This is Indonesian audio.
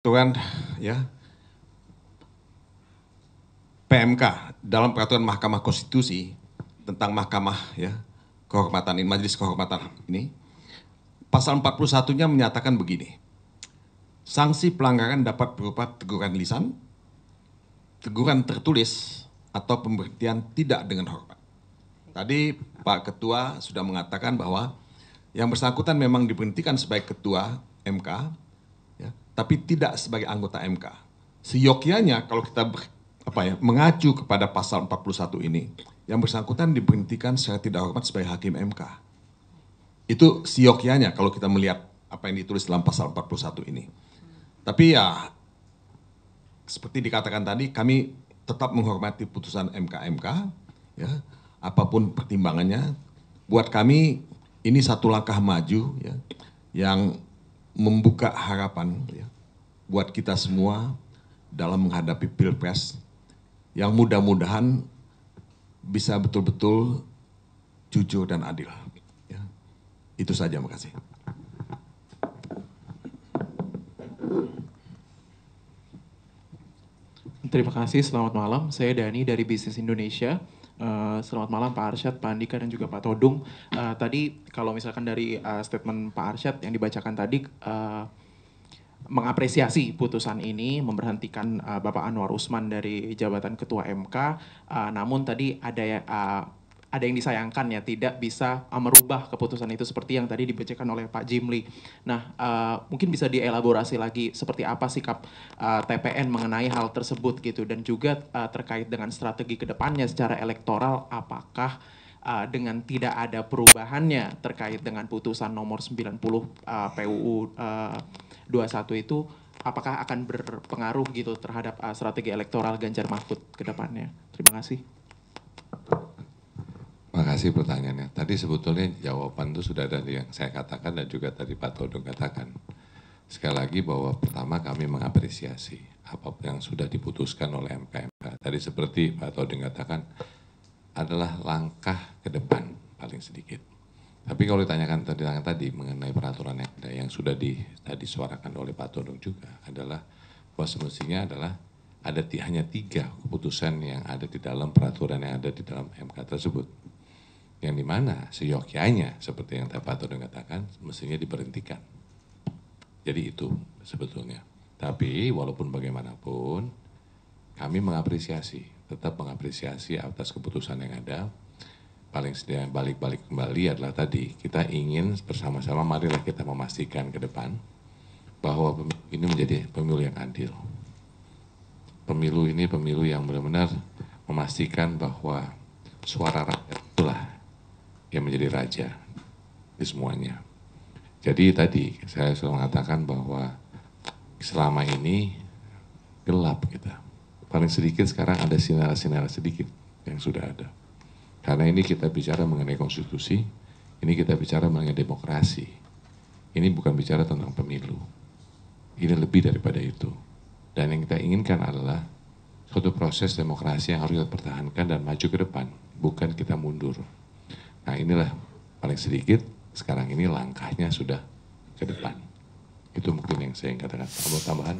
Peraturan ya PMK dalam peraturan Mahkamah Konstitusi tentang Mahkamah ya kehormatan ini, Majelis Kehormatan ini, pasal 41-nya menyatakan begini. Sanksi pelanggaran dapat berupa teguran lisan, teguran tertulis, atau pemberhentian tidak dengan hormat. Tadi Pak Ketua sudah mengatakan bahwa yang bersangkutan memang diberhentikan sebagai Ketua MK, ya, tapi tidak sebagai anggota MK. Seyogyanya kalau kita mengacu kepada pasal 41 ini, yang bersangkutan diberhentikan secara tidak hormat sebagai hakim MK. Itu seyogyanya kalau kita melihat apa yang ditulis dalam pasal 41 ini. Tapi ya, seperti dikatakan tadi, kami tetap menghormati putusan MK-MK, ya, apapun pertimbangannya. Buat kami ini satu langkah maju, ya, yang membuka harapan, ya, buat kita semua dalam menghadapi Pilpres yang mudah-mudahan bisa betul-betul jujur dan adil. Ya. Itu saja, makasih. Terima kasih, selamat malam. Saya Dani dari Bisnis Indonesia. Selamat malam Pak Arsyad, Pak Andika, dan juga Pak Todung. Tadi kalau misalkan dari statement Pak Arsyad yang dibacakan tadi, mengapresiasi putusan ini, memberhentikan Bapak Anwar Usman dari jabatan Ketua MK, namun tadi ada yang disayangkan ya, tidak bisa merubah keputusan itu seperti yang tadi dibacakan oleh Pak Jimli. Nah, mungkin bisa dielaborasi lagi seperti apa sikap TPN mengenai hal tersebut gitu, dan juga terkait dengan strategi kedepannya secara elektoral, apakah dengan tidak ada perubahannya terkait dengan putusan nomor 90 PUU 21 itu, apakah akan berpengaruh gitu terhadap strategi elektoral Ganjar Mahfud ke depannya? Terima kasih. Makasih pertanyaannya. Tadi sebetulnya jawaban itu sudah ada yang saya katakan dan juga tadi Pak Todong katakan. Sekali lagi bahwa pertama kami mengapresiasi apa yang sudah diputuskan oleh MK. Tadi seperti Pak Todong katakan adalah langkah ke depan paling sedikit. Tapi kalau ditanyakan tadi mengenai peraturan yang ada yang sudah tadi suarakan oleh Pak Todong juga adalah bahwa semestinya adalah ada hanya 3 keputusan yang ada di dalam peraturan yang ada di dalam MK tersebut. Yang dimana seyogyanya seperti yang Pak Todong katakan mestinya diberhentikan. Jadi itu sebetulnya. Tapi walaupun bagaimanapun kami tetap mengapresiasi atas keputusan yang ada. Paling sedang balik-balik kembali adalah tadi kita ingin bersama-sama marilah kita memastikan ke depan bahwa ini menjadi pemilu yang adil. Pemilu ini pemilu yang benar-benar memastikan bahwa suara rakyat itulah yang menjadi raja di semuanya. Jadi tadi saya sudah mengatakan bahwa selama ini gelap kita. Paling sedikit sekarang ada sinar-sinar sedikit yang sudah ada. Karena ini kita bicara mengenai konstitusi, ini kita bicara mengenai demokrasi. Ini bukan bicara tentang pemilu. Ini lebih daripada itu. Dan yang kita inginkan adalah suatu proses demokrasi yang harus kita pertahankan dan maju ke depan, bukan kita mundur. Nah inilah paling sedikit sekarang ini langkahnya sudah ke depan. Itu mungkin yang saya katakan. Tambahan.